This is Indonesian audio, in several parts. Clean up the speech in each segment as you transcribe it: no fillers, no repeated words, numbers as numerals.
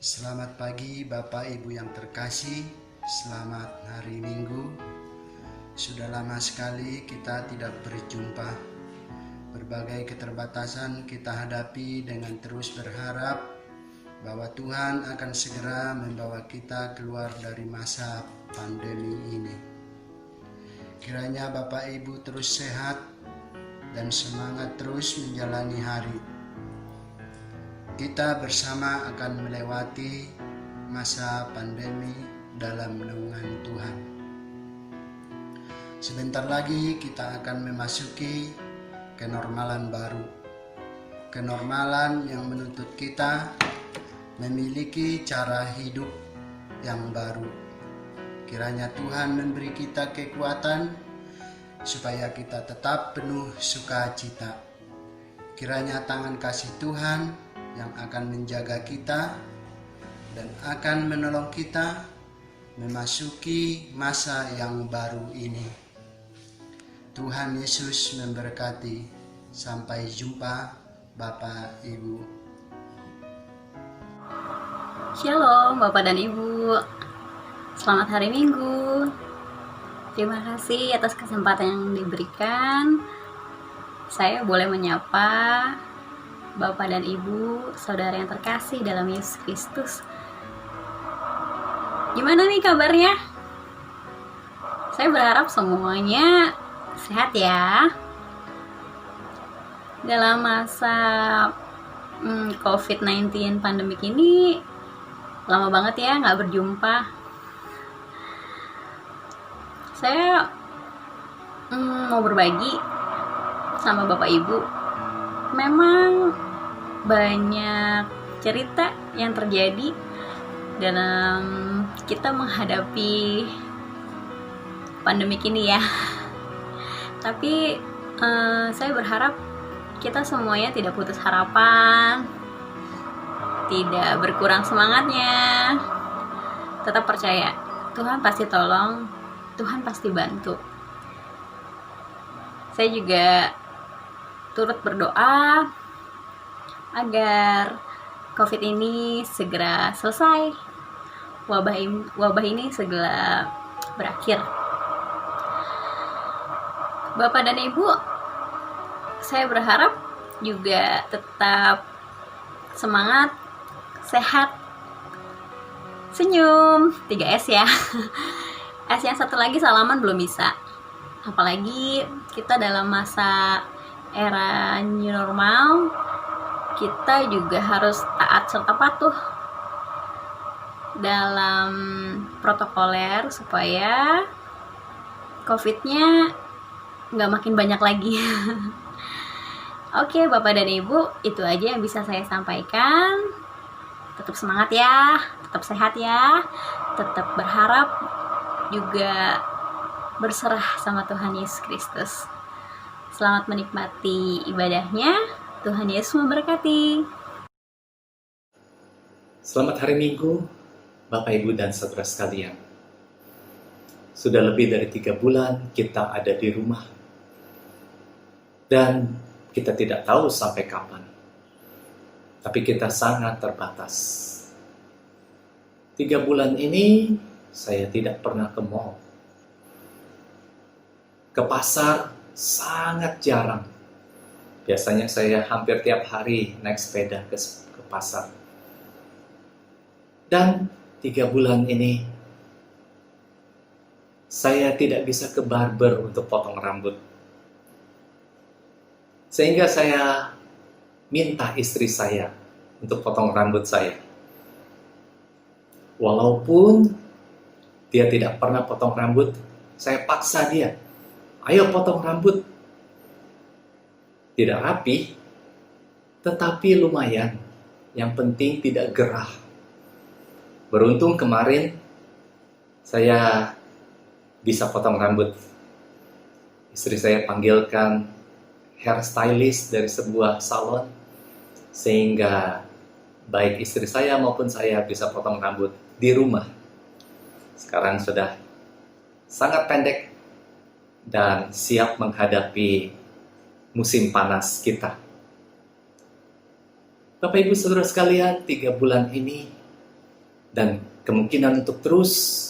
Selamat pagi Bapak Ibu yang terkasih, selamat hari Minggu. Sudah lama sekali kita tidak berjumpa. Berbagai keterbatasan kita hadapi dengan terus berharap bahwa Tuhan akan segera membawa kita keluar dari masa pandemi ini. Kiranya Bapak Ibu terus sehat dan semangat terus menjalani hari. Kita bersama akan melewati masa pandemi dalam naungan Tuhan. Sebentar lagi kita akan memasuki kenormalan baru. Kenormalan yang menuntut kita memiliki cara hidup yang baru. Kiranya Tuhan memberi kita kekuatan supaya kita tetap penuh sukacita. Kiranya tangan kasih Tuhan yang akan menjaga kita dan akan menolong kita memasuki masa yang baru ini. Tuhan Yesus memberkati. Sampai jumpa Bapak Ibu. Shalom Bapak dan Ibu. Selamat hari Minggu. Terima kasih atas kesempatan yang diberikan. Saya boleh menyapa Bapak dan Ibu, saudara yang terkasih dalam Yesus Kristus. Gimana nih kabarnya? Saya berharap semuanya sehat ya. Dalam masa COVID-19 pandemik ini, lama banget ya nggak berjumpa. Saya mau berbagi sama Bapak Ibu. Memang banyak cerita yang terjadi dalam kita menghadapi pandemi ini ya. Tapi saya berharap kita semuanya tidak putus harapan, tidak berkurang semangatnya, tetap percaya Tuhan pasti tolong, Tuhan pasti bantu. Saya juga turut berdoa agar COVID ini segera selesai, wabah ini segera berakhir. Bapak dan Ibu, saya berharap juga tetap semangat, sehat, senyum, 3S ya. S yang satu lagi salaman belum bisa. Apalagi kita dalam masa era new normal, kita juga harus taat serta patuh dalam protokoler supaya COVID-nya nggak makin banyak lagi. Oke, Bapak dan Ibu, itu aja yang bisa saya sampaikan. Tetap semangat ya, tetap sehat ya, tetap berharap, juga berserah sama Tuhan Yesus Kristus. Selamat menikmati ibadahnya. Tuhan Yesus memberkati. Selamat hari Minggu, Bapak, Ibu, dan saudara sekalian. Sudah lebih dari 3 bulan kita ada di rumah. Dan kita tidak tahu sampai kapan. Tapi kita sangat terbatas. 3 bulan ini saya tidak pernah ke mall. Ke pasar sangat jarang. Biasanya saya hampir tiap hari naik sepeda ke pasar. Dan 3 bulan ini saya tidak bisa ke barber untuk potong rambut. Sehingga saya minta istri saya untuk potong rambut saya. Walaupun dia tidak pernah potong rambut, saya paksa dia. Ayo potong rambut. Tidak rapi, tetapi lumayan. Yang penting tidak gerah. Beruntung kemarin saya bisa potong rambut. Istri saya panggilkan hairstylist dari sebuah salon, sehingga baik istri saya maupun saya bisa potong rambut di rumah. Sekarang sudah sangat pendek dan siap menghadapi musim panas kita. Bapak Ibu Saudara sekalian, 3 bulan ini Dan kemungkinan untuk terus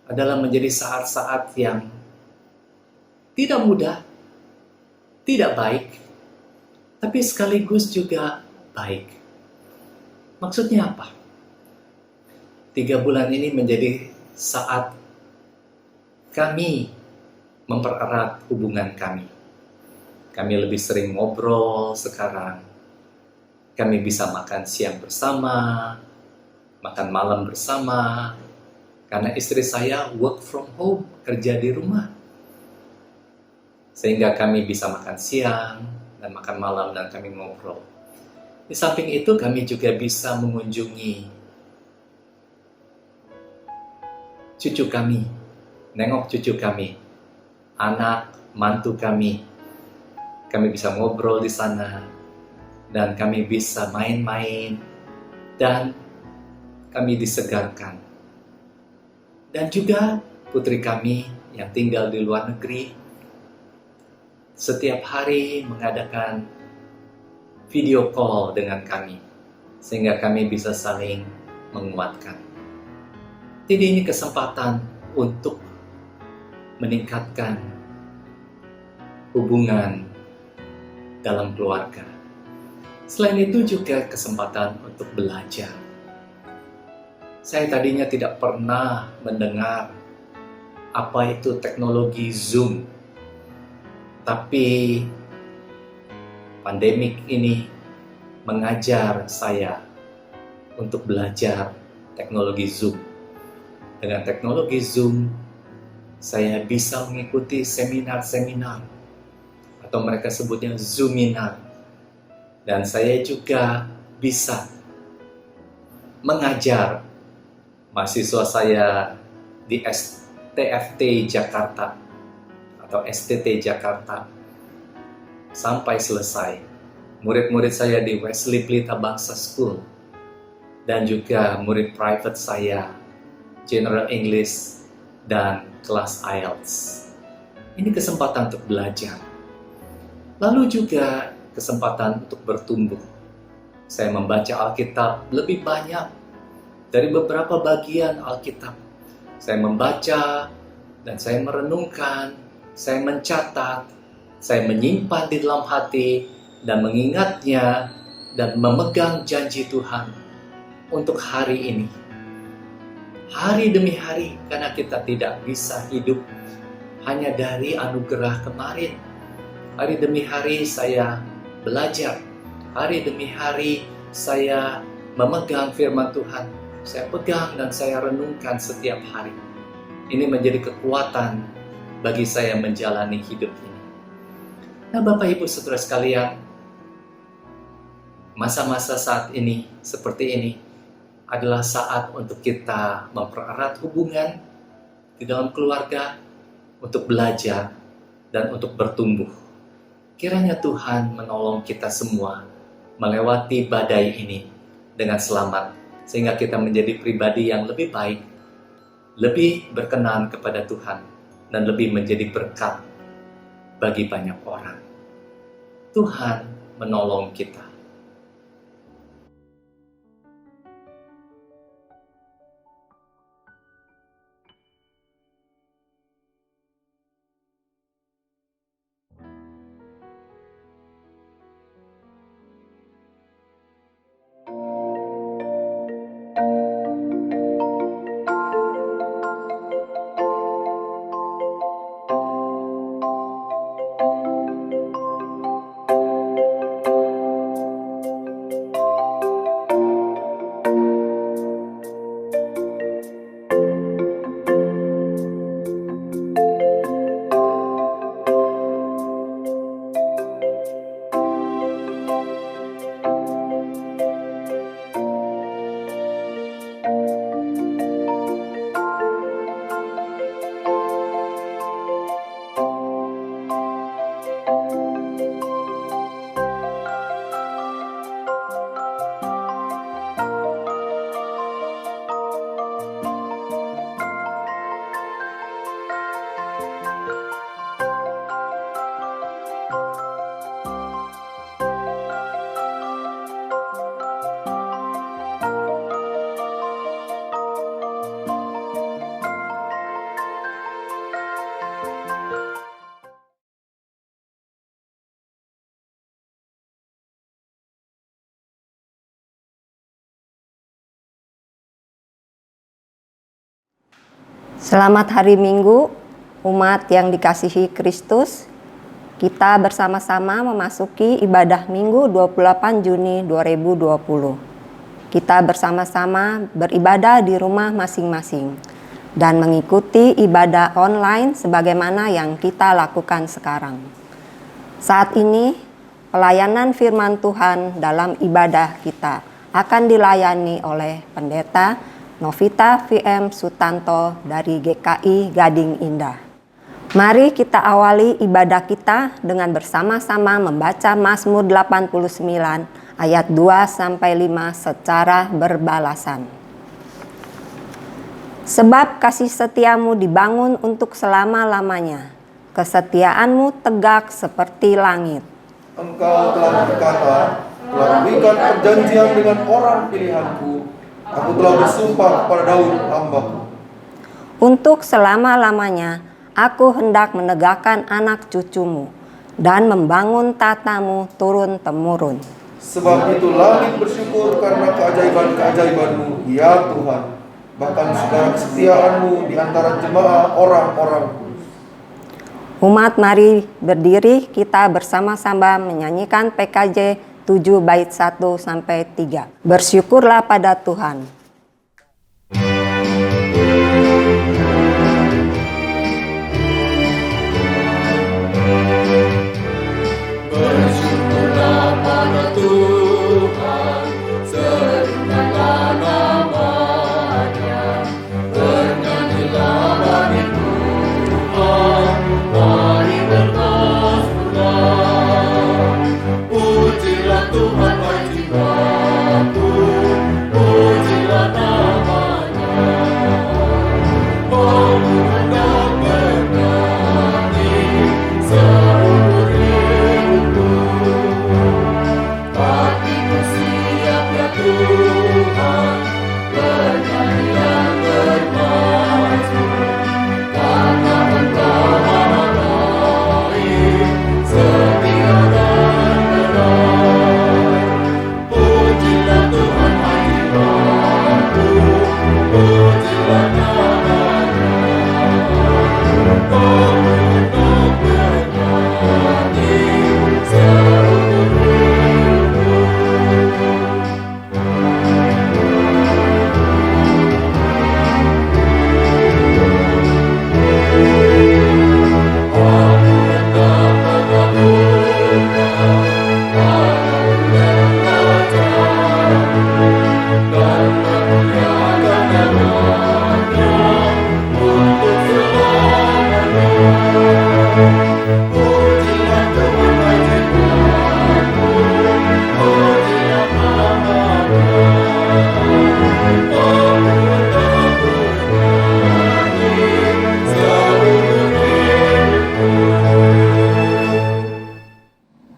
adalah menjadi saat-saat yang tidak mudah, tidak baik, tapi sekaligus juga baik. Maksudnya apa? 3 bulan ini menjadi saat kami mempererat hubungan kami. Kami lebih sering ngobrol sekarang. Kami bisa makan siang bersama, makan malam bersama, karena istri saya work from home, kerja di rumah. Sehingga kami bisa makan siang dan makan malam dan kami ngobrol. Di samping itu kami juga bisa mengunjungi cucu kami, nengok cucu kami, anak, mantu kami. Kami bisa ngobrol di sana, dan kami bisa main-main, dan kami disegarkan. Dan juga putri kami yang tinggal di luar negeri, setiap hari mengadakan video call dengan kami, sehingga kami bisa saling menguatkan. Jadi ini kesempatan untuk meningkatkan hubungan dalam keluarga. Selain itu juga kesempatan untuk belajar. Saya tadinya tidak pernah mendengar apa itu teknologi Zoom. Tapi pandemik ini mengajar saya untuk belajar teknologi Zoom. Dengan teknologi Zoom, saya bisa mengikuti seminar-seminar, atau mereka sebutnya Zoominar. Dan saya juga bisa mengajar mahasiswa saya di STFT Jakarta atau STT Jakarta sampai selesai. Murid-murid saya di Wesley Pelita Bangsa School dan juga murid private saya General English dan kelas IELTS. Ini kesempatan untuk belajar. Lalu juga kesempatan untuk bertumbuh. Saya membaca Alkitab lebih banyak dari beberapa bagian Alkitab. Saya membaca dan saya merenungkan, saya mencatat, saya menyimpan di dalam hati dan mengingatnya dan memegang janji Tuhan untuk hari ini. Hari demi hari, karena kita tidak bisa hidup hanya dari anugerah kemarin. Hari demi hari saya belajar. Hari demi hari saya memegang firman Tuhan. Saya pegang dan saya renungkan setiap hari. Ini menjadi kekuatan bagi saya menjalani hidup ini. Nah, Bapak Ibu Saudara sekalian, masa-masa saat ini seperti ini adalah saat untuk kita mempererat hubungan di dalam keluarga, untuk belajar dan untuk bertumbuh. Kiranya Tuhan menolong kita semua melewati badai ini dengan selamat, sehingga kita menjadi pribadi yang lebih baik, lebih berkenan kepada Tuhan, dan lebih menjadi berkat bagi banyak orang. Tuhan menolong kita. Selamat hari Minggu, umat yang dikasihi Kristus. Kita bersama-sama memasuki ibadah Minggu 28 Juni 2020. Kita bersama-sama beribadah di rumah masing-masing dan mengikuti ibadah online sebagaimana yang kita lakukan sekarang. Saat ini, pelayanan firman Tuhan dalam ibadah kita akan dilayani oleh Pendeta Novita VM Sutanto dari GKI Gading Indah. Mari kita awali ibadah kita dengan bersama-sama membaca Mazmur 89 ayat 2-5 secara berbalasan. Sebab kasih setiamu dibangun untuk selama-lamanya, kesetiaanmu tegak seperti langit. Engkau telah berkata, telah berikan perjanjian dengan orang pilihanku. Aku telah bersumpah kepada Daud hamba-Ku. Untuk selama-lamanya, aku hendak menegakkan anak cucumu dan membangun tatamu turun-temurun. Sebab itu langit bersyukur karena keajaiban-keajaiban-Mu, ya Tuhan. Bahkan segala kesetiaan-Mu di antara jemaah orang-orang kudus. Umat mari berdiri, kita bersama-sama menyanyikan PKJ 7 bait 1-3. Bersyukurlah pada Tuhan. Bersyukurlah pada Tuhan, serukanlah namanya, bernyanyilah bagi Tuhan, mari bergembira. Pujilah Tuhan, hai jiwaku, pujilah namanya. Oh, hendak bernyanyi seumur hidupku. Hatiku siap ya Tuhan, bernyanyi dan bermazmur, karena Engkau Maha baik, setia dan benar. Pujilah Tuhan, hai jiwaku, pujilah namanya. Oh, hendak bernyanyi seumur hidupku.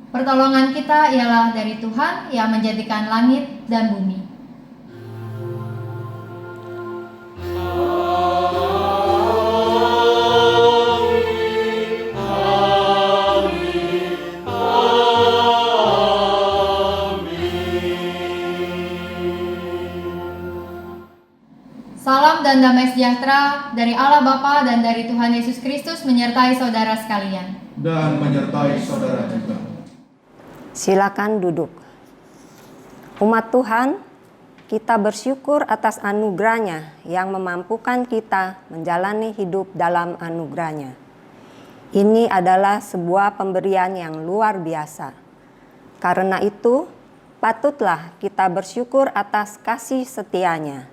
Pertolongan kita ialah dari Tuhan yang menjadikan langit dan bumi. Salam dan damai sejahtera dari Allah Bapa dan dari Tuhan Yesus Kristus menyertai saudara sekalian. Dan menyertai saudara juga. Silakan duduk. Umat Tuhan, kita bersyukur atas anugerah-Nya yang memampukan kita menjalani hidup dalam anugerah-Nya. Ini adalah sebuah pemberian yang luar biasa. Karena itu, patutlah kita bersyukur atas kasih setia-Nya.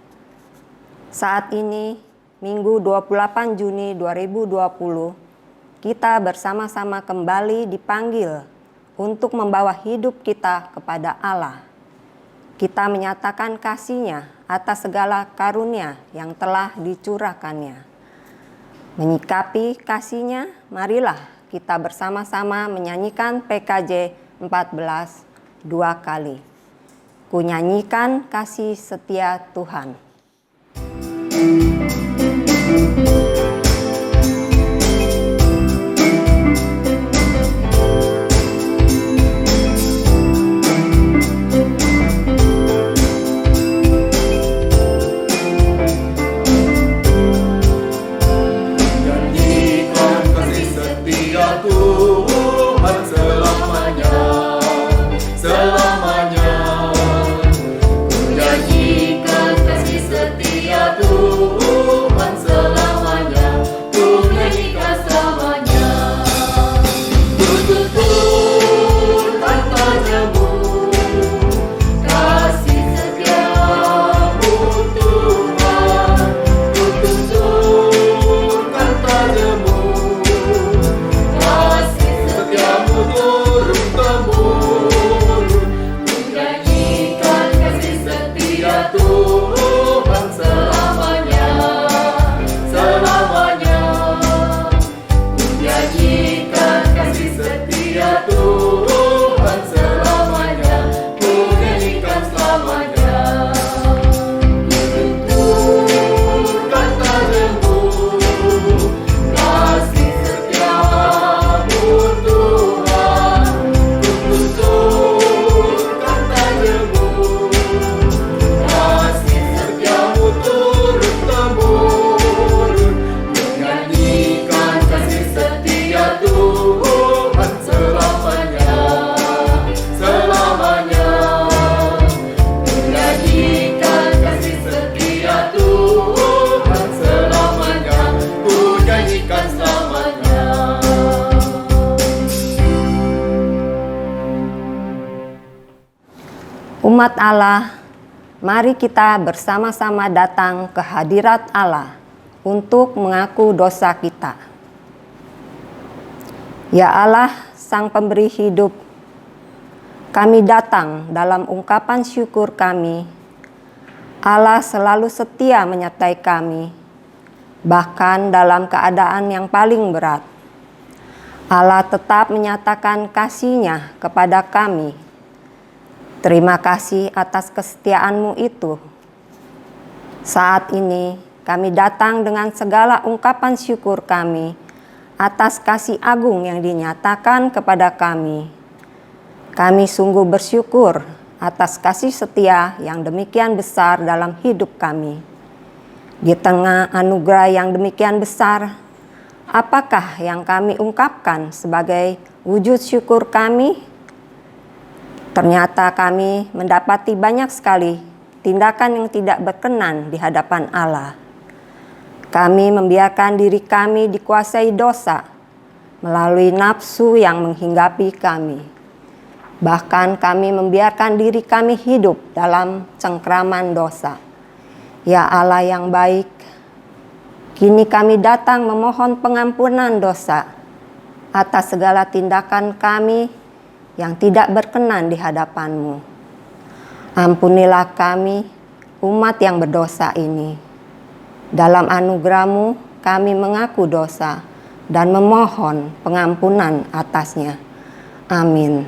Saat ini, Minggu 28 Juni 2020, kita bersama-sama kembali dipanggil untuk membawa hidup kita kepada Allah. Kita menyatakan kasih-Nya atas segala karunia yang telah dicurahkan-Nya. Menyikapi kasih-Nya, marilah kita bersama-sama menyanyikan PKJ 14 2 kali. Ku nyanyikan kasih setia Tuhan. Umat Allah, mari kita bersama-sama datang ke hadirat Allah untuk mengaku dosa kita. Ya Allah, Sang Pemberi hidup, kami datang dalam ungkapan syukur kami. Allah selalu setia menyertai kami, bahkan dalam keadaan yang paling berat. Allah tetap menyatakan kasih-Nya kepada kami. Terima kasih atas kesetiaan-Mu itu. Saat ini kami datang dengan segala ungkapan syukur kami atas kasih agung yang dinyatakan kepada kami. Kami sungguh bersyukur atas kasih setia yang demikian besar dalam hidup kami. Di tengah anugerah yang demikian besar, apakah yang kami ungkapkan sebagai wujud syukur kami? Ternyata kami mendapati banyak sekali tindakan yang tidak berkenan di hadapan Allah. Kami membiarkan diri kami dikuasai dosa melalui nafsu yang menghinggapi kami. Bahkan kami membiarkan diri kami hidup dalam cengkraman dosa. Ya Allah yang baik, kini kami datang memohon pengampunan dosa atas segala tindakan kami yang tidak berkenan di hadapan-Mu. Ampunilah kami, umat yang berdosa ini. Dalam anugerah-Mu kami mengaku dosa dan memohon pengampunan atasnya. Amin.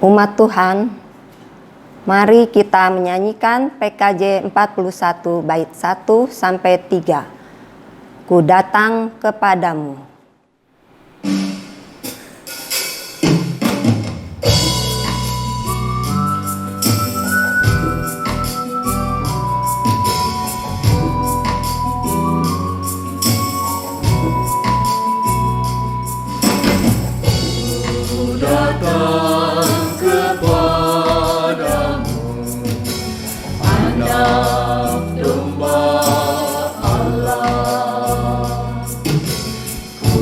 Umat Tuhan, mari kita menyanyikan PKJ 41 bait 1 sampai 3. Ku datang kepadamu. Ku datang kepadamu, anak domba Allah. Ku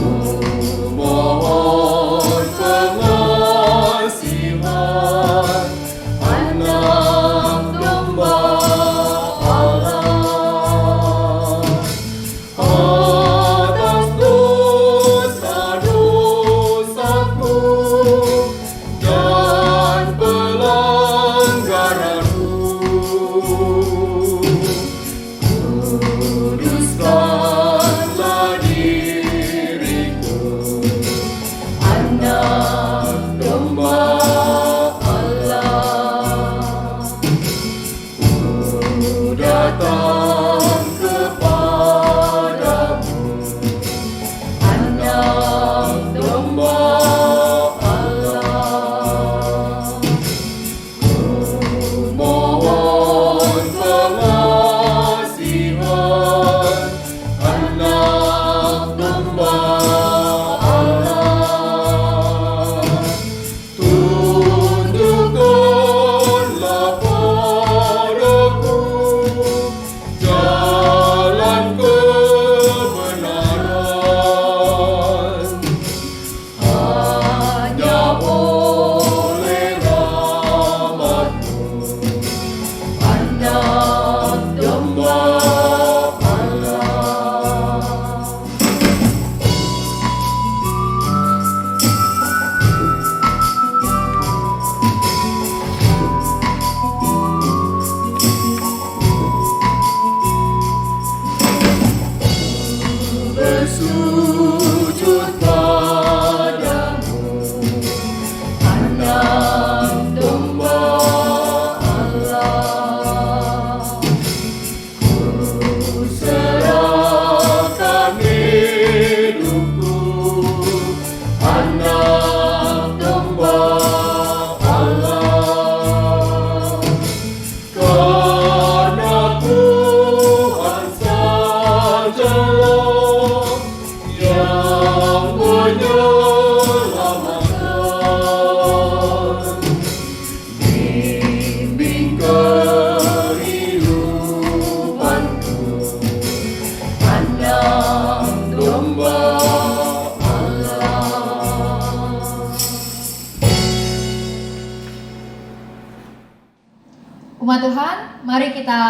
Umat Tuhan, mari kita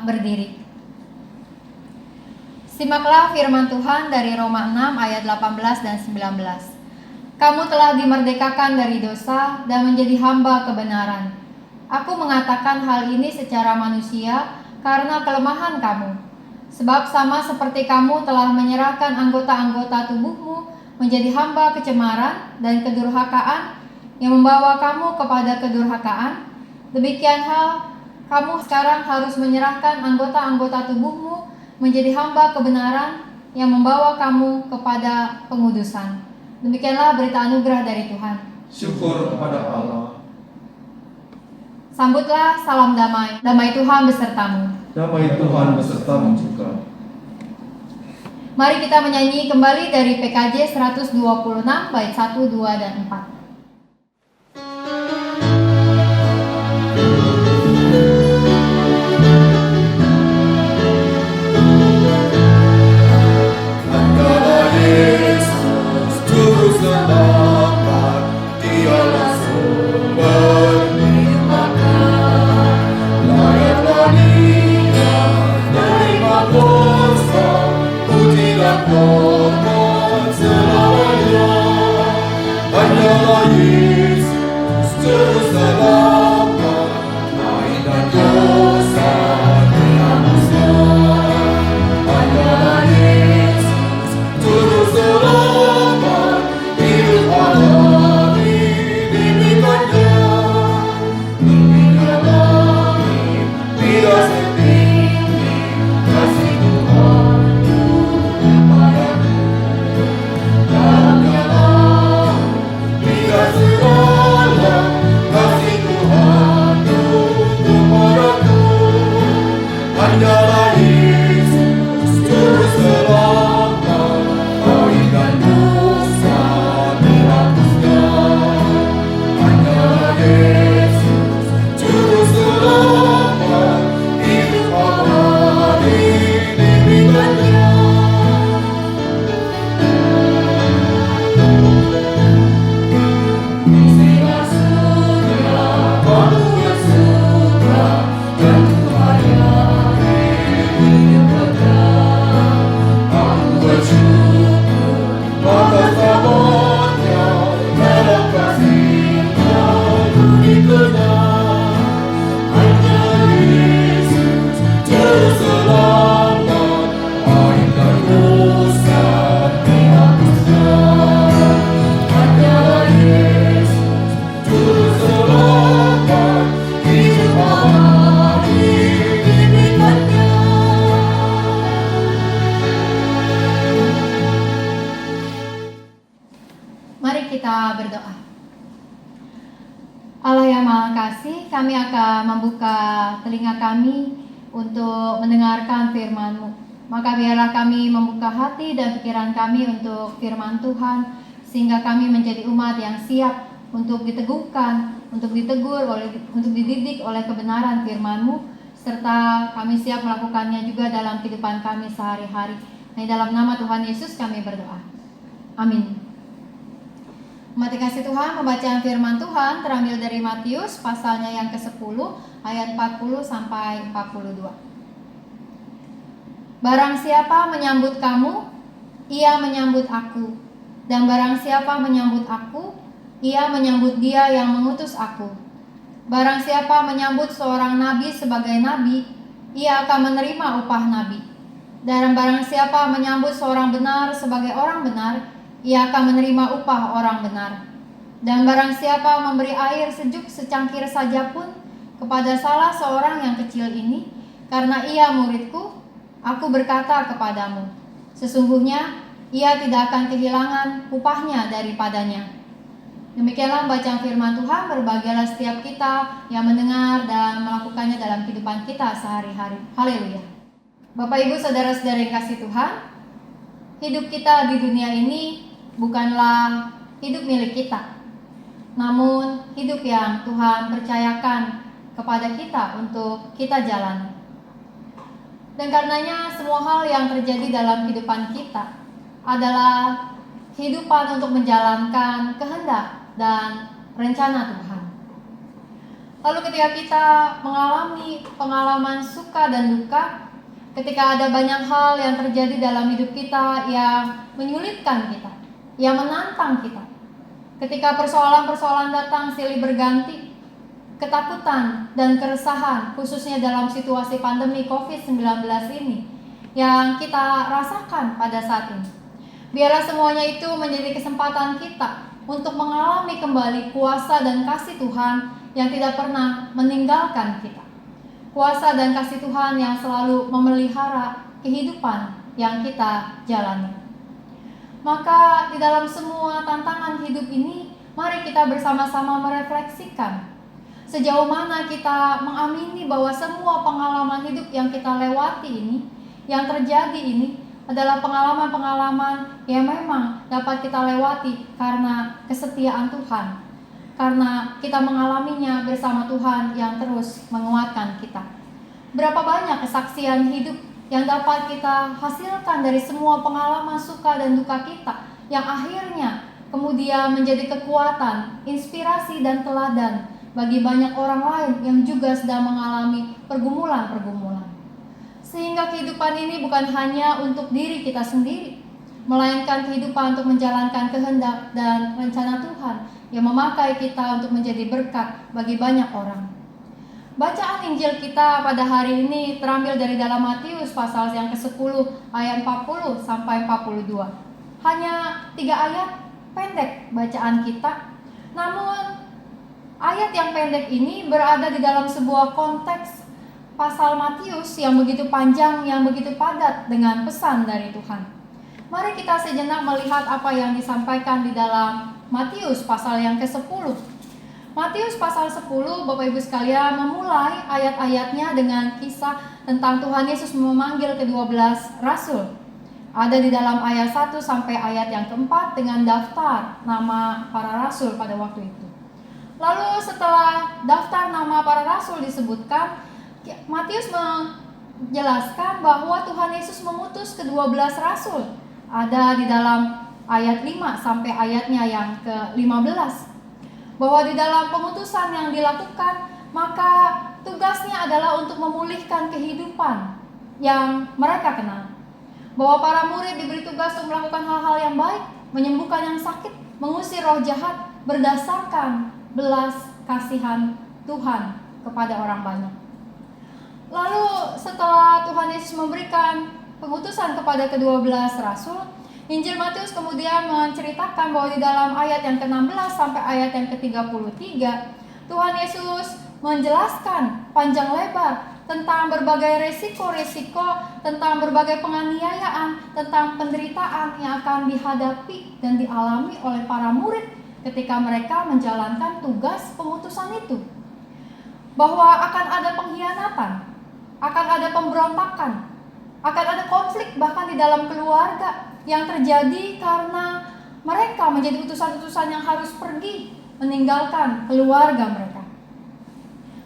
berdiri. Simaklah firman Tuhan dari Roma 6 ayat 18 dan 19. Kamu telah dimerdekakan dari dosa dan menjadi hamba kebenaran. Aku mengatakan hal ini secara manusia karena kelemahan kamu. Sebab sama seperti kamu telah menyerahkan anggota-anggota tubuhmu menjadi hamba kecemaran dan kedurhakaan yang membawa kamu kepada kedurhakaan, demikian hal kamu sekarang harus menyerahkan anggota-anggota tubuhmu menjadi hamba kebenaran yang membawa kamu kepada pengudusan. Demikianlah berita anugerah dari Tuhan. Syukur kepada Allah. Sambutlah salam damai. Damai Tuhan besertamu. Damai Tuhan besertamu juga. Mari kita menyanyi kembali dari PKJ 126 bait 1, 2, dan 4. Kami akan membuka telinga kami untuk mendengarkan firman-Mu. Maka biarlah kami membuka hati dan pikiran kami untuk firman Tuhan, sehingga kami menjadi umat yang siap untuk diteguhkan, untuk ditegur, untuk dididik oleh kebenaran firman-Mu, serta kami siap melakukannya juga dalam kehidupan kami sehari-hari. Di dalam nama Tuhan Yesus kami berdoa. Amin. Umat dikasih Tuhan, pembacaan firman Tuhan terambil dari Matius pasalnya yang ke-10 ayat 40 sampai 42. Barang siapa menyambut kamu, ia menyambut aku. Dan barang siapa menyambut aku, ia menyambut dia yang mengutus aku. Barang siapa menyambut seorang nabi sebagai nabi, ia akan menerima upah nabi. Dan barang siapa menyambut seorang benar sebagai orang benar, ia akan menerima upah orang benar. Dan barang siapa memberi air sejuk secangkir saja pun kepada salah seorang yang kecil ini, karena ia muridku, aku berkata kepadamu, sesungguhnya ia tidak akan kehilangan upahnya daripadanya. Demikianlah bacaan firman Tuhan. Berbahagialah setiap kita yang mendengar dan melakukannya dalam kehidupan kita sehari-hari. Haleluya. Bapak Ibu saudara-saudara yang kasih Tuhan, hidup kita di dunia ini bukanlah hidup milik kita, namun hidup yang Tuhan percayakan kepada kita untuk kita jalani. Dan karenanya semua hal yang terjadi dalam kehidupan kita adalah kehidupan untuk menjalankan kehendak dan rencana Tuhan. Lalu ketika kita mengalami pengalaman suka dan duka, ketika ada banyak hal yang terjadi dalam hidup kita yang menyulitkan kita, yang menantang kita, ketika persoalan-persoalan datang silih berganti, ketakutan dan keresahan khususnya dalam situasi pandemi COVID-19 ini yang kita rasakan pada saat ini, biarlah semuanya itu menjadi kesempatan kita untuk mengalami kembali kuasa dan kasih Tuhan yang tidak pernah meninggalkan kita. Kuasa dan kasih Tuhan yang selalu memelihara kehidupan yang kita jalani. Maka di dalam semua tantangan hidup ini, mari kita bersama-sama merefleksikan sejauh mana kita mengamini bahwa semua pengalaman hidup yang kita lewati ini, yang terjadi ini adalah pengalaman-pengalaman yang memang dapat kita lewati karena kesetiaan Tuhan, karena kita mengalaminya bersama Tuhan yang terus menguatkan kita. Berapa banyak kesaksian hidup yang dapat kita hasilkan dari semua pengalaman suka dan duka kita, yang akhirnya kemudian menjadi kekuatan, inspirasi dan teladan bagi banyak orang lain yang juga sedang mengalami pergumulan-pergumulan. Sehingga kehidupan ini bukan hanya untuk diri kita sendiri, melainkan kehidupan untuk menjalankan kehendak dan rencana Tuhan yang memakai kita untuk menjadi berkat bagi banyak orang. Bacaan Injil kita pada hari ini terambil dari dalam Matius pasal yang ke-10 ayat 40 sampai 42. Hanya 3 ayat pendek bacaan kita, namun ayat yang pendek ini berada di dalam sebuah konteks pasal Matius yang begitu panjang, yang begitu padat dengan pesan dari Tuhan. Mari kita sejenak melihat apa yang disampaikan di dalam Matius pasal yang ke-10. Matius pasal 10, Bapak Ibu sekalian, memulai ayat-ayatnya dengan kisah tentang Tuhan Yesus memanggil ke-12 rasul. Ada di dalam ayat 1 sampai ayat yang ke-4 dengan daftar nama para rasul pada waktu itu. Lalu setelah daftar nama para rasul disebutkan, Matius menjelaskan bahwa Tuhan Yesus mengutus ke-12 rasul. Ada di dalam ayat 5 sampai ayatnya yang ke-15. Bahwa di dalam pengutusan yang dilakukan, maka tugasnya adalah untuk memulihkan kehidupan yang mereka kenal. Bahwa para murid diberi tugas untuk melakukan hal-hal yang baik, menyembuhkan yang sakit, mengusir roh jahat berdasarkan belas kasihan Tuhan kepada orang banyak. Lalu setelah Tuhan Yesus memberikan pengutusan kepada ke-12 rasul, Injil Matius kemudian menceritakan bahwa di dalam ayat yang ke-16 sampai ayat yang ke-33, Tuhan Yesus menjelaskan panjang lebar tentang berbagai resiko-resiko, tentang berbagai penganiayaan, tentang penderitaan yang akan dihadapi dan dialami oleh para murid ketika mereka menjalankan tugas pengutusan itu. Bahwa akan ada pengkhianatan, akan ada pemberontakan, akan ada konflik bahkan di dalam keluarga yang terjadi karena mereka menjadi utusan-utusan yang harus pergi meninggalkan keluarga mereka.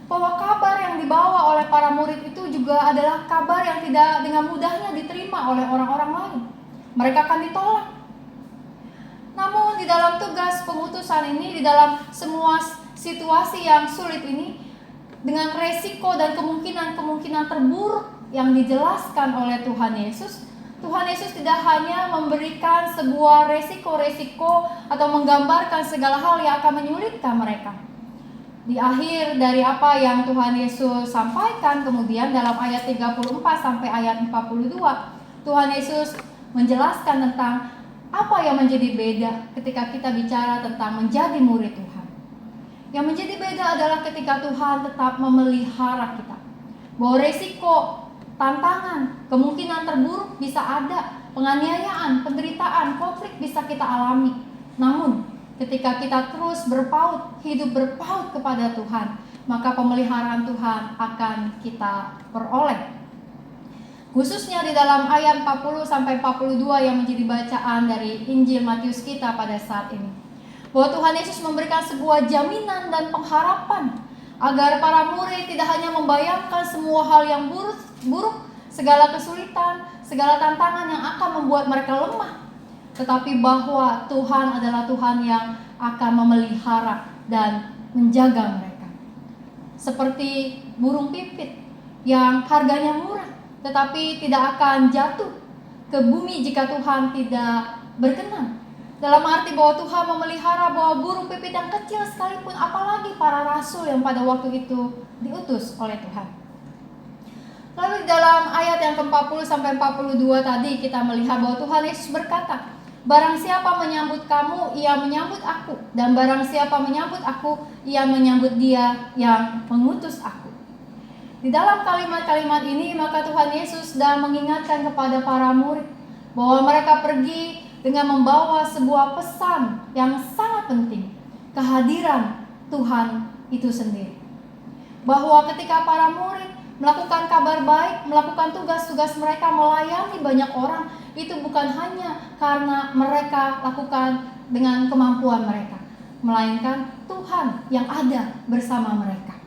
Bahwa kabar yang dibawa oleh para murid itu juga adalah kabar yang tidak dengan mudahnya diterima oleh orang-orang lain. Mereka akan ditolak. Namun di dalam tugas pengutusan ini, di dalam semua situasi yang sulit ini, dengan resiko dan kemungkinan-kemungkinan terburuk yang dijelaskan oleh Tuhan Yesus tidak hanya memberikan sebuah resiko-resiko atau menggambarkan segala hal yang akan menyulitkan mereka. Di akhir dari apa yang Tuhan Yesus sampaikan kemudian dalam ayat 34 sampai ayat 42, Tuhan Yesus menjelaskan tentang apa yang menjadi beda ketika kita bicara tentang menjadi murid Tuhan. Yang menjadi beda adalah ketika Tuhan tetap memelihara kita. Bahwa resiko, tantangan, kemungkinan terburuk bisa ada, penganiayaan, penderitaan, konflik bisa kita alami. Namun, ketika kita terus berpaut, hidup berpaut kepada Tuhan, maka pemeliharaan Tuhan akan kita peroleh. Khususnya di dalam ayat 40 sampai 42 yang menjadi bacaan dari Injil Matius kita pada saat ini. Bahwa Tuhan Yesus memberikan sebuah jaminan dan pengharapan agar para murid tidak hanya membayangkan semua hal yang buruk, segala kesulitan, segala tantangan yang akan membuat mereka lemah, tetapi bahwa Tuhan adalah Tuhan yang akan memelihara dan menjaga mereka. seperti burung pipit yang harganya murah tetapi tidak akan jatuh ke bumi jika Tuhan tidak berkenan. Dalam arti bahwa Tuhan memelihara bahwa burung pipit yang kecil sekalipun, apalagi para rasul yang pada waktu itu diutus oleh Tuhan. Lalu dalam ayat yang ke-40 sampai 42 tadi kita melihat bahwa Tuhan Yesus berkata, barang siapa menyambut kamu, ia menyambut aku, dan barang siapa menyambut aku, ia menyambut dia yang mengutus aku. Di dalam kalimat-kalimat ini maka Tuhan Yesus sedang mengingatkan kepada para murid bahwa mereka pergi dengan membawa sebuah pesan yang sangat penting, kehadiran Tuhan itu sendiri. Bahwa ketika para murid melakukan kabar baik, melakukan tugas-tugas mereka melayani banyak orang, itu bukan hanya karena mereka lakukan dengan kemampuan mereka, melainkan Tuhan yang ada bersama mereka.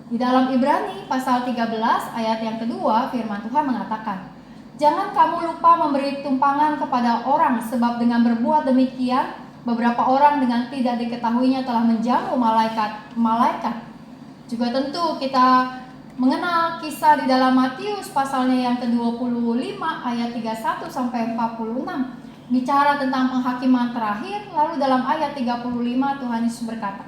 Di dalam Ibrani pasal 13 ayat yang kedua, firman Tuhan mengatakan, jangan kamu lupa memberi tumpangan kepada orang, sebab dengan berbuat demikian beberapa orang dengan tidak diketahuinya telah menjamu malaikat. Juga tentu kita mengenal kisah di dalam Matius pasalnya yang ke-25 ayat 31 sampai 46, bicara tentang penghakiman terakhir. Lalu dalam ayat 35 Tuhan Yesus berkata,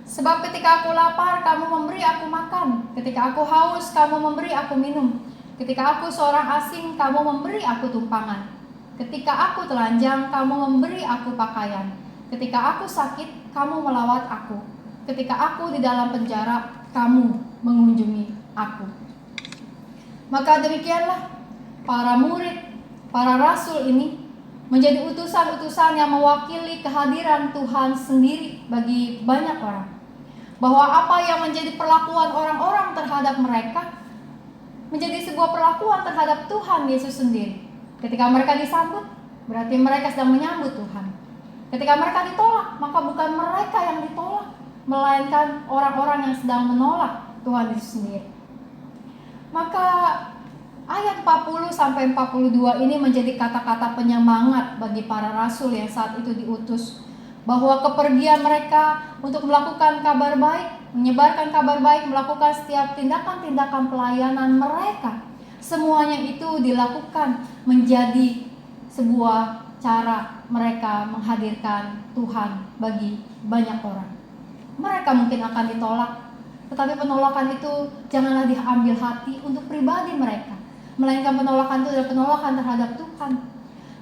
sebab ketika aku lapar kamu memberi aku makan, ketika aku haus kamu memberi aku minum, ketika aku seorang asing kamu memberi aku tumpangan, ketika aku telanjang kamu memberi aku pakaian, ketika aku sakit kamu melawat aku, ketika aku di dalam penjara kamu mengunjungi aku. Maka demikianlah para murid, para rasul ini menjadi utusan-utusan yang mewakili kehadiran Tuhan sendiri bagi banyak orang. Bahwa apa yang menjadi perlakuan orang-orang terhadap mereka menjadi sebuah perlakuan terhadap Tuhan Yesus sendiri. Ketika mereka disambut, berarti mereka sedang menyambut Tuhan. Ketika mereka ditolak, maka bukan mereka yang ditolak, melainkan orang-orang yang sedang menolak Tuhan Yesus sendiri. Maka ayat 40 sampai 42 ini menjadi kata-kata penyemangat bagi para rasul yang saat itu diutus, bahwa kepergian mereka untuk melakukan kabar baik, menyebarkan kabar baik, melakukan setiap tindakan-tindakan pelayanan mereka, semuanya itu dilakukan menjadi sebuah cara mereka menghadirkan Tuhan bagi banyak orang. Mereka mungkin akan ditolak, tetapi penolakan itu janganlah diambil hati untuk pribadi mereka, melainkan penolakan itu adalah penolakan terhadap Tuhan.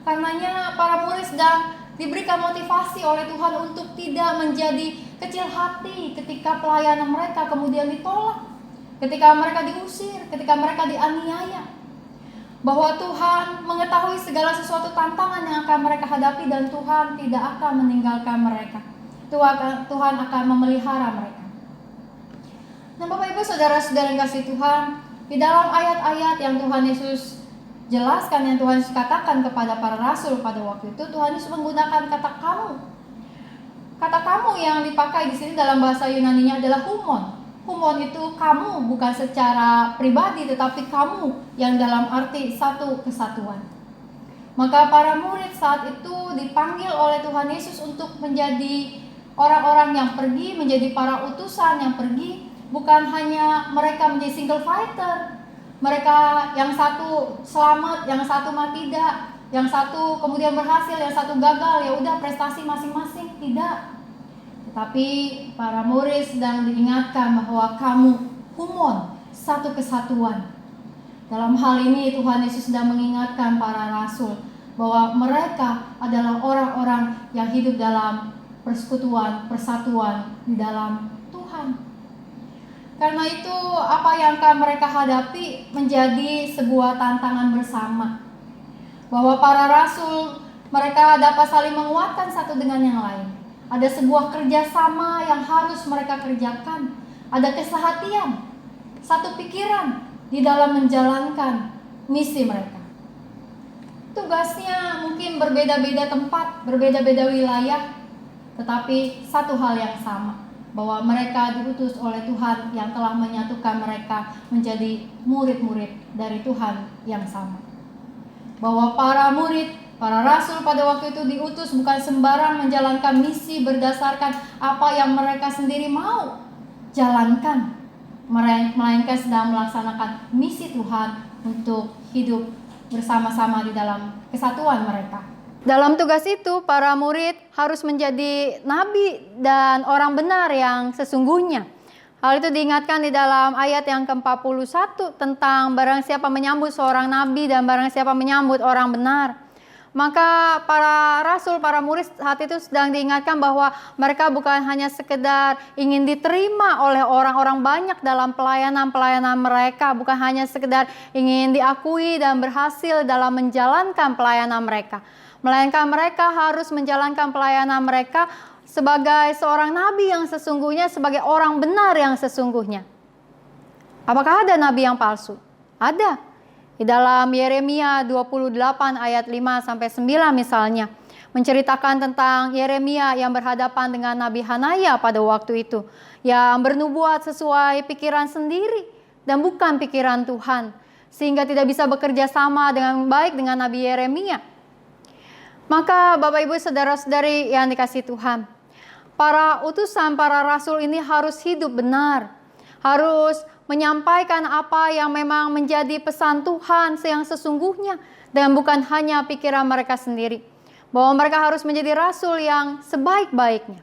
Karenanya para murid sedang diberikan motivasi oleh Tuhan untuk tidak menjadi kecil hati ketika pelayanan mereka kemudian ditolak, ketika mereka diusir, ketika mereka dianiaya. Bahwa Tuhan mengetahui segala sesuatu tantangan yang akan mereka hadapi dan Tuhan tidak akan meninggalkan mereka. Tuhan akan memelihara mereka. Nah, Bapak Ibu saudara-saudara yang kasih Tuhan, di dalam ayat-ayat yang Tuhan Yesus jelaskan, yang Tuhan Yesus katakan kepada para rasul pada waktu itu, Tuhan Yesus menggunakan kata kamu. Kata kamu yang dipakai di sini dalam bahasa Yunani-nya adalah humon. Humon itu kamu, bukan secara pribadi, tetapi kamu yang dalam arti satu kesatuan. Maka para murid saat itu dipanggil oleh Tuhan Yesus untuk menjadi orang-orang yang pergi, menjadi para utusan yang pergi. Bukan hanya mereka menjadi single fighter, mereka yang satu selamat, yang satu mati tidak, yang satu kemudian berhasil, yang satu gagal, ya udah prestasi masing-masing, tidak. Tetapi para murid sedang diingatkan bahwa kamu humon, satu kesatuan. Dalam hal ini Tuhan Yesus sedang mengingatkan para rasul bahwa mereka adalah orang-orang yang hidup dalam persekutuan, persatuan di dalam Tuhan. Karena itu apa yang akan mereka hadapi menjadi sebuah tantangan bersama. Bahwa para rasul mereka dapat saling menguatkan satu dengan yang lain. Ada sebuah kerjasama yang harus mereka kerjakan. Ada kesehatian, satu pikiran di dalam menjalankan misi mereka. Tugasnya mungkin berbeda-beda tempat, berbeda-beda wilayah, tetapi satu hal yang sama, bahwa mereka diutus oleh Tuhan yang telah menyatukan mereka menjadi murid-murid dari Tuhan yang sama. Bahwa para murid, para rasul pada waktu itu diutus bukan sembarang menjalankan misi berdasarkan apa yang mereka sendiri mau, jalankan, melainkan sedang melaksanakan misi Tuhan untuk hidup bersama-sama di dalam kesatuan mereka. Dalam tugas itu, para murid harus menjadi nabi dan orang benar yang sesungguhnya. Hal itu diingatkan di dalam ayat yang ke-41 tentang barang siapa menyambut seorang nabi dan barang siapa menyambut orang benar. Maka para rasul, para murid saat itu sedang diingatkan bahwa mereka bukan hanya sekedar ingin diterima oleh orang-orang banyak dalam pelayanan mereka, bukan hanya sekedar ingin diakui dan berhasil dalam menjalankan pelayanan mereka, melainkan mereka harus menjalankan pelayanan mereka sebagai seorang nabi yang sesungguhnya, sebagai orang benar yang sesungguhnya. Apakah ada nabi yang palsu? Ada. Di dalam Yeremia 28 ayat 5-9 misalnya, menceritakan tentang Yeremia yang berhadapan dengan Nabi Hanaya pada waktu itu, yang bernubuat sesuai pikiran sendiri dan bukan pikiran Tuhan, sehingga tidak bisa bekerja sama dengan baik dengan Nabi Yeremia. Maka Bapak Ibu saudara-saudari yang dikasihi Tuhan, para utusan, para rasul ini harus hidup benar, harus menyampaikan apa yang memang menjadi pesan Tuhan yang sesungguhnya dan bukan hanya pikiran mereka sendiri. Bahwa mereka harus menjadi rasul yang sebaik-baiknya.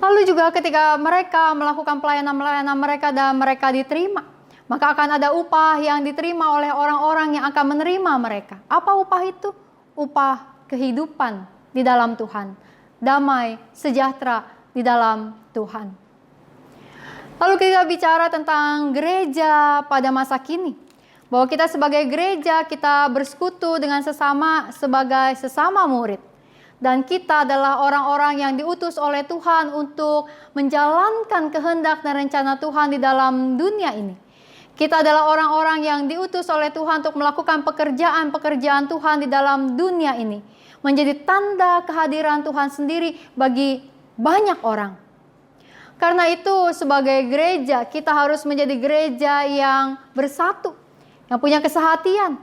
Lalu juga ketika mereka melakukan pelayanan mereka dan mereka diterima, maka akan ada upah yang diterima oleh orang-orang yang akan menerima mereka. Apa upah itu? Upah kehidupan di dalam Tuhan, damai, sejahtera di dalam Tuhan. Lalu kita bicara tentang gereja pada masa kini, bahwa kita sebagai gereja, kita bersekutu dengan sesama sebagai sesama murid. Dan kita adalah orang-orang yang diutus oleh Tuhan untuk menjalankan kehendak dan rencana Tuhan di dalam dunia ini. Kita adalah orang-orang yang diutus oleh Tuhan untuk melakukan pekerjaan-pekerjaan Tuhan di dalam dunia ini. Menjadi tanda kehadiran Tuhan sendiri bagi banyak orang. Karena itu sebagai gereja kita harus menjadi gereja yang bersatu. Yang punya kesehatian,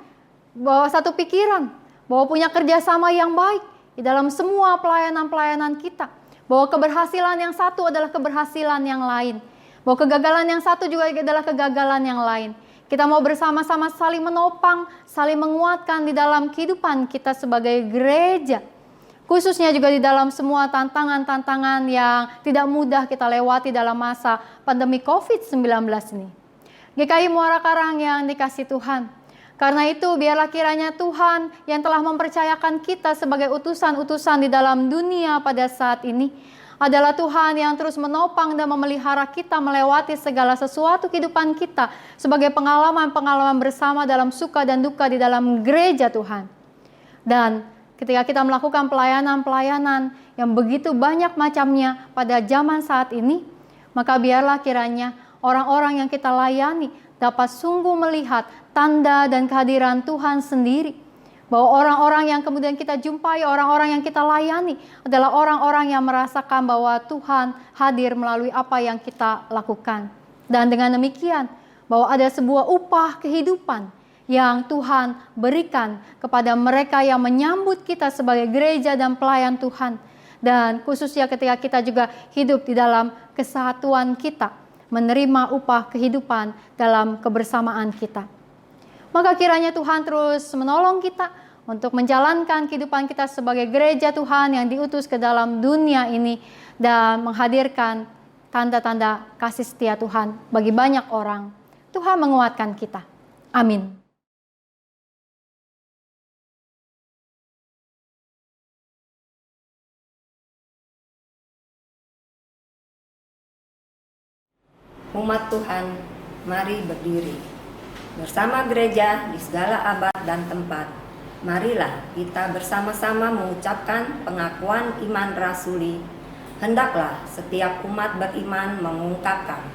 bahwa satu pikiran, bahwa punya kerjasama yang baik di dalam semua pelayanan-pelayanan kita. Bahwa keberhasilan yang satu adalah keberhasilan yang lain. Bahwa kegagalan yang satu juga adalah kegagalan yang lain. Kita mau bersama-sama saling menopang, saling menguatkan di dalam kehidupan kita sebagai gereja. Khususnya juga di dalam semua tantangan-tantangan yang tidak mudah kita lewati dalam masa pandemi COVID-19 ini. GKI Muara Karang yang dikasihi Tuhan. Karena itu biarlah kiranya Tuhan yang telah mempercayakan kita sebagai utusan-utusan di dalam dunia pada saat ini adalah Tuhan yang terus menopang dan memelihara kita melewati segala sesuatu kehidupan kita sebagai pengalaman-pengalaman bersama dalam suka dan duka di dalam gereja Tuhan. Dan ketika kita melakukan pelayanan-pelayanan yang begitu banyak macamnya pada zaman saat ini, maka biarlah kiranya orang-orang yang kita layani dapat sungguh melihat tanda dan kehadiran Tuhan sendiri. Bahwa orang-orang yang kemudian kita jumpai, orang-orang yang kita layani adalah orang-orang yang merasakan bahwa Tuhan hadir melalui apa yang kita lakukan. Dan dengan demikian, bahwa ada sebuah upah kehidupan yang Tuhan berikan kepada mereka yang menyambut kita sebagai gereja dan pelayan Tuhan. Dan khususnya ketika kita juga hidup di dalam kesatuan kita, menerima upah kehidupan dalam kebersamaan kita. Maka kiranya Tuhan terus menolong kita untuk menjalankan kehidupan kita sebagai gereja Tuhan yang diutus ke dalam dunia ini dan menghadirkan tanda-tanda kasih setia Tuhan bagi banyak orang. Tuhan menguatkan kita. Amin. Umat Tuhan, mari berdiri. Bersama gereja di segala abad dan tempat, marilah kita bersama-sama mengucapkan pengakuan iman rasuli. Hendaklah setiap umat beriman mengungkapkan,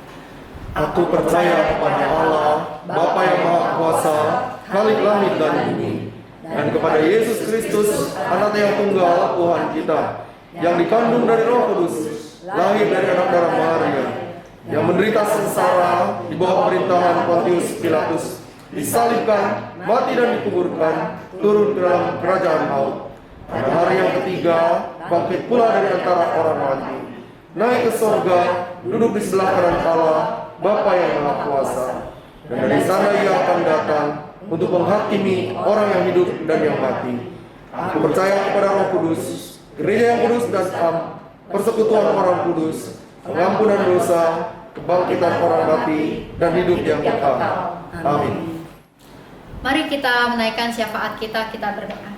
Aku percaya kepada Allah, Bapa yang Maha Kuasa, Khalik langit dan bumi, dan kepada Yesus Kristus, Anak yang tunggal Tuhan kita, yang dikandung dari Roh Kudus, lahir dari anak darah Maria, yang menderita sengsara di bawah pemerintahan Pontius Pilatus, disalibkan, mati dan dikuburkan, turun ke dalam kerajaan maut. Pada hari yang ketiga, bangkit pula dari antara orang mati, naik ke sorga, duduk di sebelah kanan Allah, Bapa yang Maha Kuasa. Dan dari sana Ia akan datang untuk menghakimi orang yang hidup dan yang mati. Aku percaya kepada Roh Kudus, gereja yang kudus dan am, persekutuan orang kudus, pengampunan dosa, kebangkitan orang mati, dan hidup yang kekal. Amin. Mari kita menaikkan syafaat kita berdoa.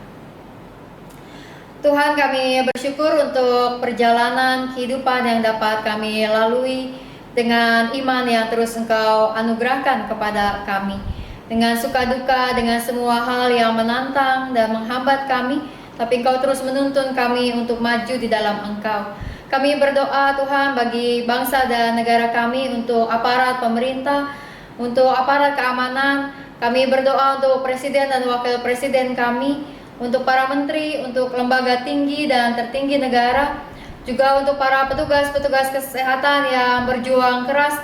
Tuhan, kami bersyukur untuk perjalanan kehidupan yang dapat kami lalui dengan iman yang terus Engkau anugerahkan kepada kami. Dengan suka duka, dengan semua hal yang menantang dan menghambat kami, tapi Engkau terus menuntun kami untuk maju di dalam Engkau. Kami berdoa Tuhan bagi bangsa dan negara kami, untuk aparat pemerintah, untuk aparat keamanan. Kami berdoa untuk presiden dan wakil presiden kami, untuk para menteri, untuk lembaga tinggi dan tertinggi negara, juga untuk para petugas-petugas kesehatan yang berjuang keras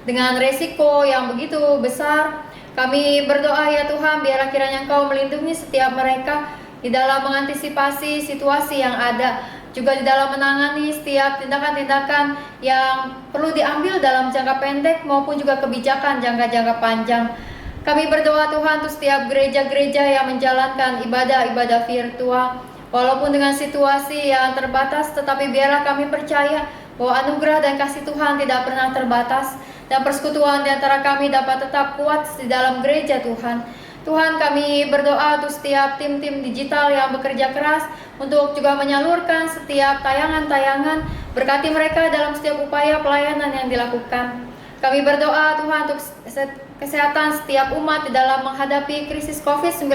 dengan resiko yang begitu besar. Kami berdoa ya Tuhan, biarlah kiranya Engkau melindungi setiap mereka di dalam mengantisipasi situasi yang ada, juga di dalam menangani setiap tindakan-tindakan yang perlu diambil dalam jangka pendek maupun juga kebijakan jangka panjang. Kami berdoa Tuhan untuk setiap gereja-gereja yang menjalankan ibadah-ibadah virtual, walaupun dengan situasi yang terbatas, tetapi biarlah kami percaya bahwa anugerah dan kasih Tuhan tidak pernah terbatas, dan persekutuan di antara kami dapat tetap kuat di dalam gereja Tuhan. Tuhan, kami berdoa untuk setiap tim-tim digital yang bekerja keras untuk juga menyalurkan setiap tayangan-tayangan. Berkati mereka dalam setiap upaya pelayanan yang dilakukan. Kami berdoa Tuhan untuk kesehatan setiap umat di dalam menghadapi krisis COVID-19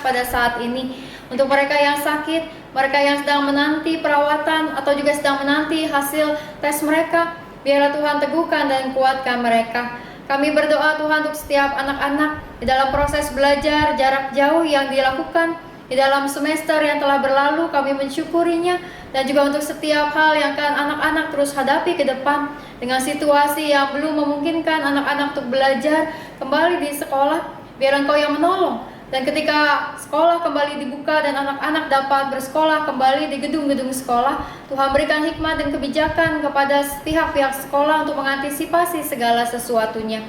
pada saat ini. Untuk mereka yang sakit, mereka yang sedang menanti perawatan atau juga sedang menanti hasil tes mereka, biarlah Tuhan teguhkan dan kuatkan mereka. Kami berdoa Tuhan untuk setiap anak-anak di dalam proses belajar jarak jauh yang dilakukan di dalam semester yang telah berlalu. Kami mensyukurinya, dan juga untuk setiap hal yang akan anak-anak terus hadapi ke depan dengan situasi yang belum memungkinkan anak-anak untuk belajar kembali di sekolah. Biar Engkau yang menolong, dan ketika sekolah kembali dibuka dan anak-anak dapat bersekolah kembali di gedung-gedung sekolah, Tuhan berikan hikmat dan kebijakan kepada pihak-pihak sekolah untuk mengantisipasi segala sesuatunya.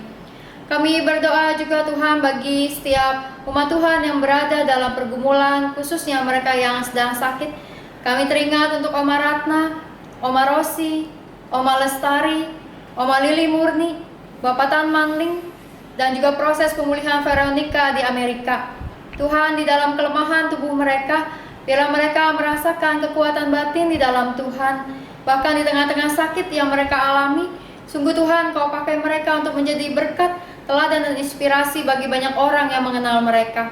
Kami berdoa juga Tuhan bagi setiap umat Tuhan yang berada dalam pergumulan, khususnya mereka yang sedang sakit. Kami teringat untuk Oma Ratna, Oma Rosi, Oma Lestari, Oma Lili Murni, Bapak Tan Manling, dan juga proses pemulihan Veronica di Amerika. Tuhan, di dalam kelemahan tubuh mereka, biarlah mereka merasakan kekuatan batin di dalam Tuhan. Bahkan di tengah-tengah sakit yang mereka alami, sungguh Tuhan, Kau pakai mereka untuk menjadi berkat, teladan dan inspirasi bagi banyak orang yang mengenal mereka.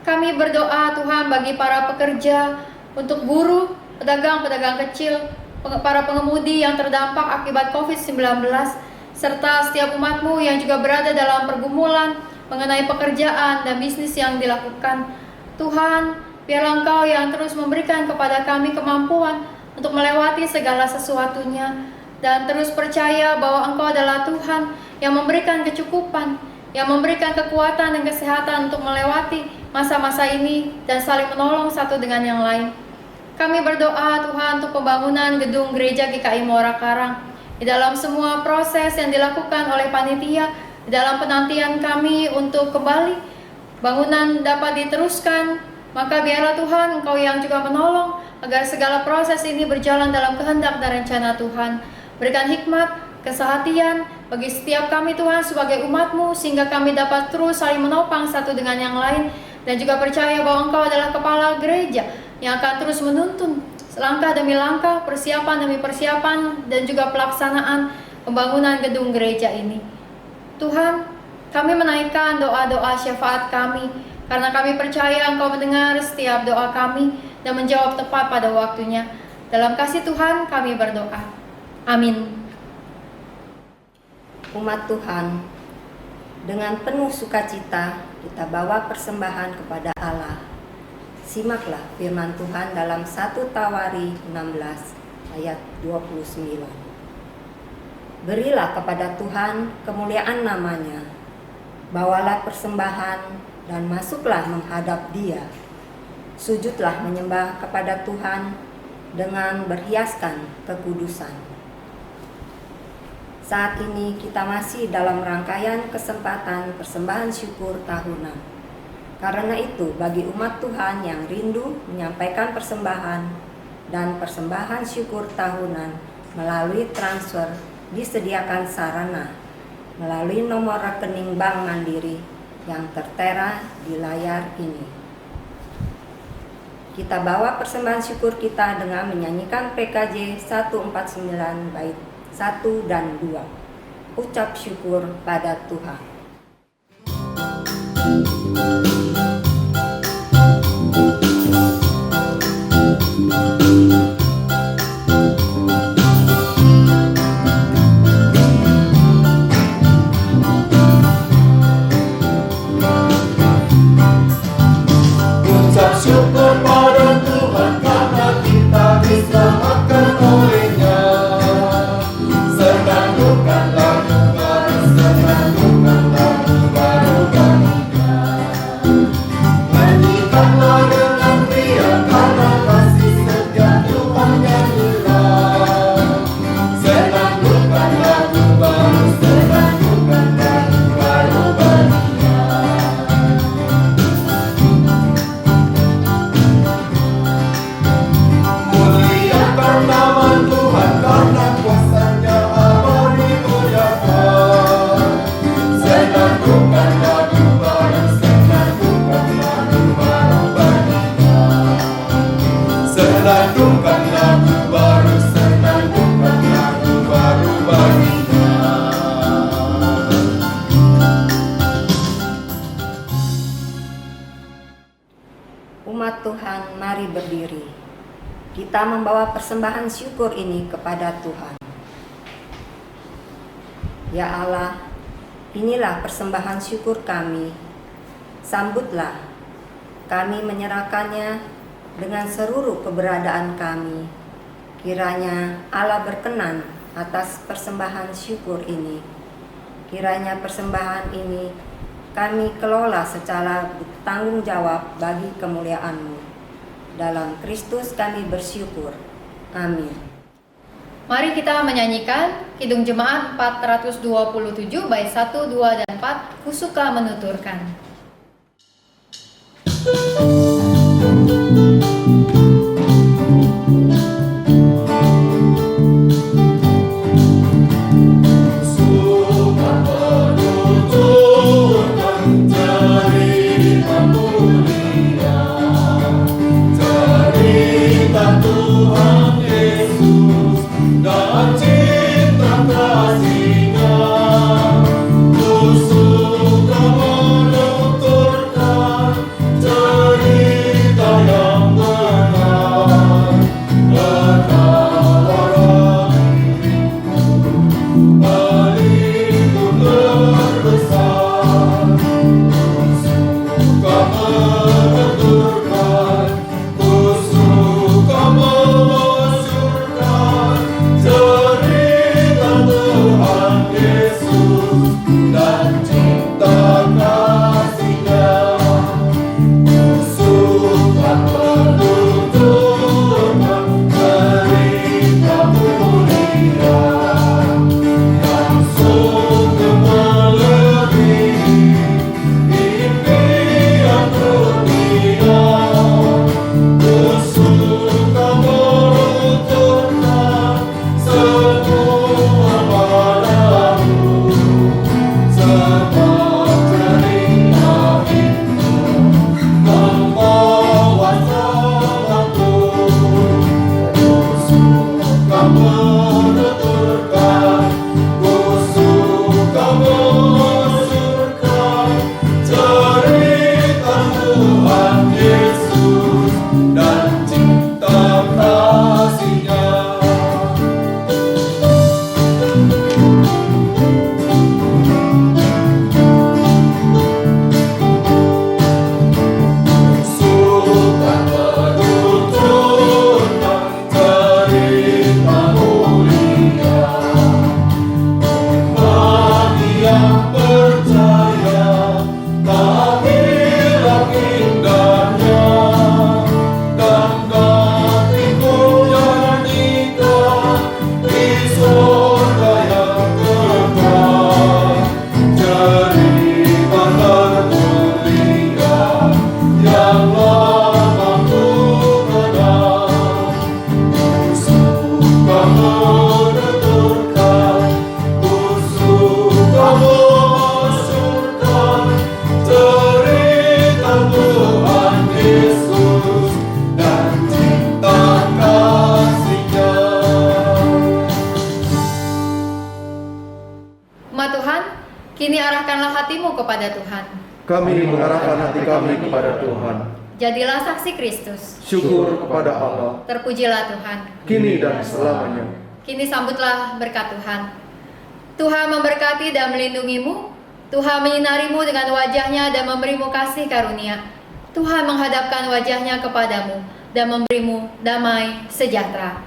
Kami berdoa Tuhan bagi para pekerja, untuk buruh, pedagang-pedagang kecil, para pengemudi yang terdampak akibat COVID-19, serta setiap umat-Mu yang juga berada dalam pergumulan mengenai pekerjaan dan bisnis yang dilakukan. Tuhan, biarlah Engkau yang terus memberikan kepada kami kemampuan untuk melewati segala sesuatunya, dan terus percaya bahwa Engkau adalah Tuhan yang memberikan kecukupan, yang memberikan kekuatan dan kesehatan untuk melewati masa-masa ini dan saling menolong satu dengan yang lain. Kami berdoa Tuhan untuk pembangunan gedung gereja GKI Muara Karang. Di dalam semua proses yang dilakukan oleh panitia, di dalam penantian kami untuk kembali bangunan dapat diteruskan, maka biarlah Tuhan Engkau yang juga menolong agar segala proses ini berjalan dalam kehendak dan rencana Tuhan. Berikan hikmat, kesehatan bagi setiap kami Tuhan sebagai umat-Mu, sehingga kami dapat terus saling menopang satu dengan yang lain, dan juga percaya bahwa Engkau adalah kepala gereja yang akan terus menuntun langkah demi langkah, persiapan demi persiapan, dan juga pelaksanaan pembangunan gedung gereja ini. Tuhan, kami menaikkan doa-doa syafaat kami, karena kami percaya Engkau mendengar setiap doa kami dan menjawab tepat pada waktunya. Dalam kasih Tuhan kami berdoa. Amin. Umat Tuhan, dengan penuh sukacita kita bawa persembahan kepada Allah. Simaklah firman Tuhan dalam 1 Tawari 16 ayat 29. Berilah kepada Tuhan kemuliaan namanya, bawalah persembahan dan masuklah menghadap Dia. Sujudlah menyembah kepada Tuhan dengan berhiaskan kekudusan. Saat ini kita masih dalam rangkaian kesempatan persembahan syukur tahunan. Karena itu, bagi umat Tuhan yang rindu menyampaikan persembahan dan persembahan syukur tahunan melalui transfer disediakan sarana melalui nomor rekening Bank Mandiri yang tertera di layar ini. Kita bawa persembahan syukur kita dengan menyanyikan PKJ 149 bait 1 dan 2. Ucap syukur pada Tuhan. Ucap syukur pada Tuhan karena kita diselamatkan oleh-Nya. Senandungkan lagu baru, senandungkan lagu baru baginya. Nyanyikanlah dengan riang karena kasih setia Tuhan yang hilang. Senandungkan lagu baru, senandungkan lagu baru baginya. Muliakan nama Tuhan karena kuasa-Nya abadi muliakan. Senandungkan lagu baru, senandungkan lagu baru baginya. Senandungkan lagu baru, senandungkan lagu baru baginya. Umat Tuhan, mari berdiri. Kita membawa persembahan syukur ini kepada Tuhan. Ya Allah, inilah persembahan syukur kami. Sambutlah, kami menyerahkannya dengan seluruh keberadaan kami. Kiranya Allah berkenan atas persembahan syukur ini. Kiranya persembahan ini kami kelola secara bertanggung jawab bagi kemuliaan-Mu. Dalam Kristus kami bersyukur. Amin. Mari kita menyanyikan Kidung Jemaat 427 bait 1, 2, dan 4, Kusuka menuturkan. Tuhan Yesus dan cinta kasih-Nya, kusuka menuturkan cerita yang Tuhan, kini arahkanlah hatimu kepada Tuhan. Kami mengarahkan hati kami kepada Tuhan. Jadilah saksi Kristus. Syukur kepada Allah, Terpujilah Tuhan. kini dan selamanya. Kini sambutlah berkat Tuhan. Tuhan memberkati dan melindungimu. Tuhan menyinarimu dengan wajahnya dan memberimu kasih karunia. Tuhan menghadapkan wajahnya kepadamu dan memberimu damai sejahtera.